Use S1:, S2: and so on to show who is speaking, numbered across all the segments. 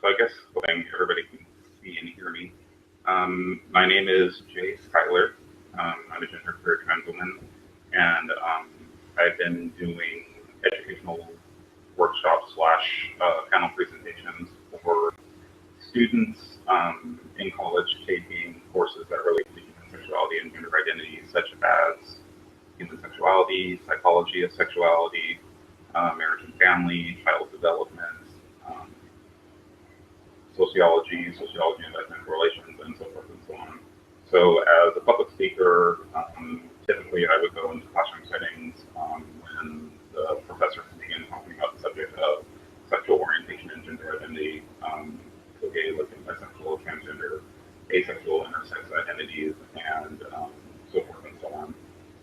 S1: So I guess hoping everybody can see and hear me. My name is Skyler. I'm a gender queer trans woman, and I've been doing educational workshops slash panel presentations for students in college taking courses that relate to human sexuality and gender identity, such as human sexuality, psychology of sexuality, marriage and family, child development, um, sociology and ethnic relations, and so forth and so on. So as a public speaker, typically I would go into classroom settings when the professors begin talking about the subject of sexual orientation and gender identity, so gay, lesbian, bisexual, transgender, asexual, intersex identities, and so forth and so on.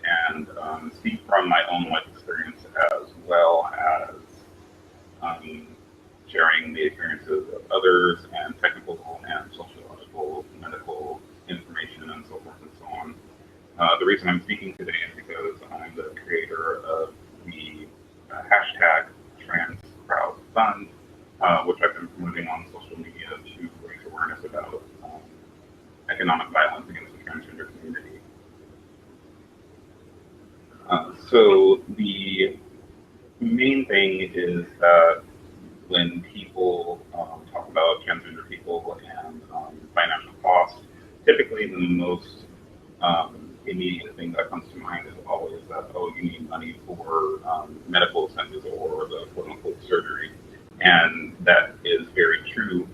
S1: And speak from my own life experience as well as um, sharing the experiences of others and technical and sociological, medical information, and so forth and so on. The reason I'm speaking today is because I'm the creator of the hashtag Trans Crowd Fund, which I've been promoting on social media to raise awareness about economic violence against the transgender community. So the main thing is that when people talk about transgender people and financial costs, typically the most immediate thing that comes to mind is always that, oh, you need money for medical expenses or the quote unquote surgery. And that is very true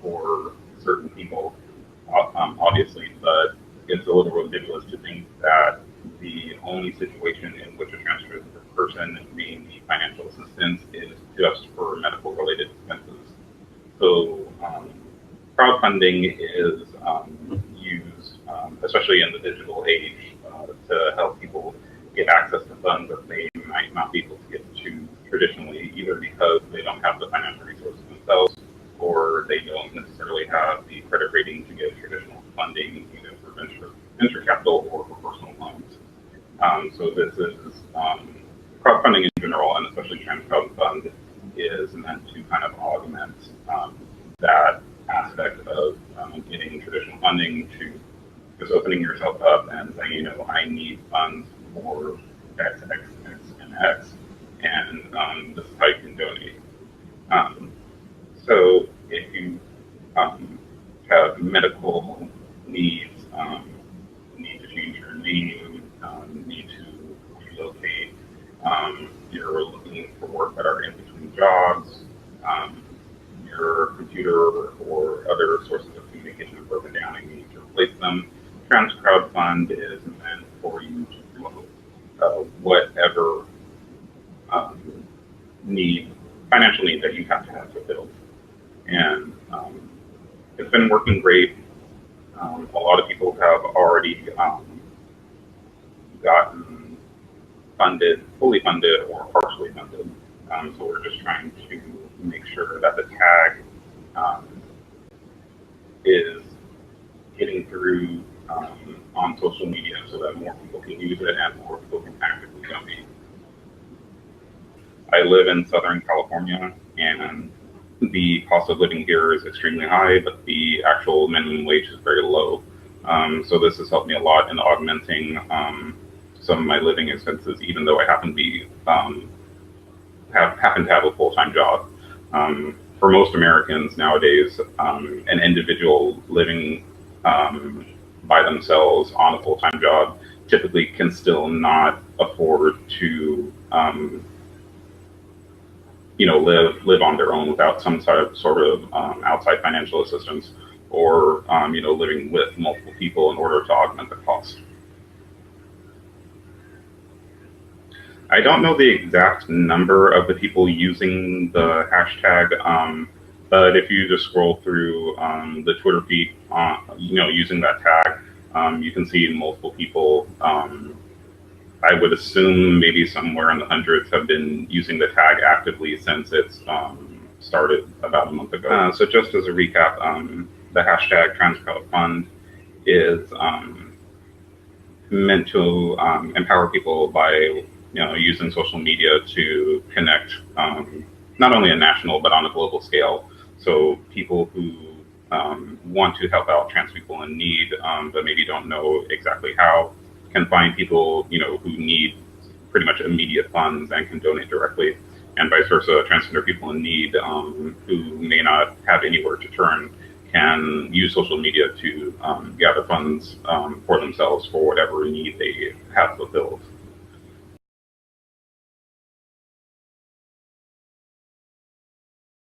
S1: for certain people, obviously, but it's a little ridiculous to think that the only situation in which a transgender person may need financial assistance is just for medical related expenses. So crowdfunding is used, especially in the digital age, to help people get access to funds that they might not be able to get to traditionally, either because they don't have the financial resources themselves or they don't necessarily have the credit rating to get traditional funding, either for venture capital or for personal loans. So this is crowdfunding in general, and especially Trans Crowd Fund, is meant to kind of augment that aspect of getting traditional funding to just opening yourself up and saying, you know, I need funds for X, X, X, and X, and this is how you can donate. So if you have medical needs, need to change your name, need to relocate, you're looking for work that are in between jobs, your computer or other sources of communication are broken down and you need to replace them. Trans Crowd Fund is meant for you to promote whatever financial need that you have to have fulfilled. And it's been working great. A lot of people have already gotten funded, fully funded, or partially funded. So we're just trying to make sure that the tag is getting through on social media so that more people can use it and more people can actively donate. I live in Southern California, and the cost of living here is extremely high, but the actual minimum wage is very low. So this has helped me a lot in augmenting some of my living expenses, even though I happen to have a full-time job. For most Americans nowadays, an individual living by themselves on a full-time job typically can still not afford to live on their own without some sort of outside financial assistance, or living with multiple people in order to augment the cost. I don't know the exact number of the people using the hashtag, but if you just scroll through the Twitter feed, using that tag, you can see multiple people. I would assume maybe somewhere in the hundreds have been using the tag actively since it's started about a month ago. So just as a recap, the hashtag Trans Crowd Fund is meant to empower people by using social media to connect not only a national but on a global scale. So people who want to help out trans people in need, but maybe don't know exactly how, can find people, who need pretty much immediate funds and can donate directly, and vice versa. Transgender people in need, who may not have anywhere to turn, can use social media to gather funds for themselves for whatever need they have fulfilled.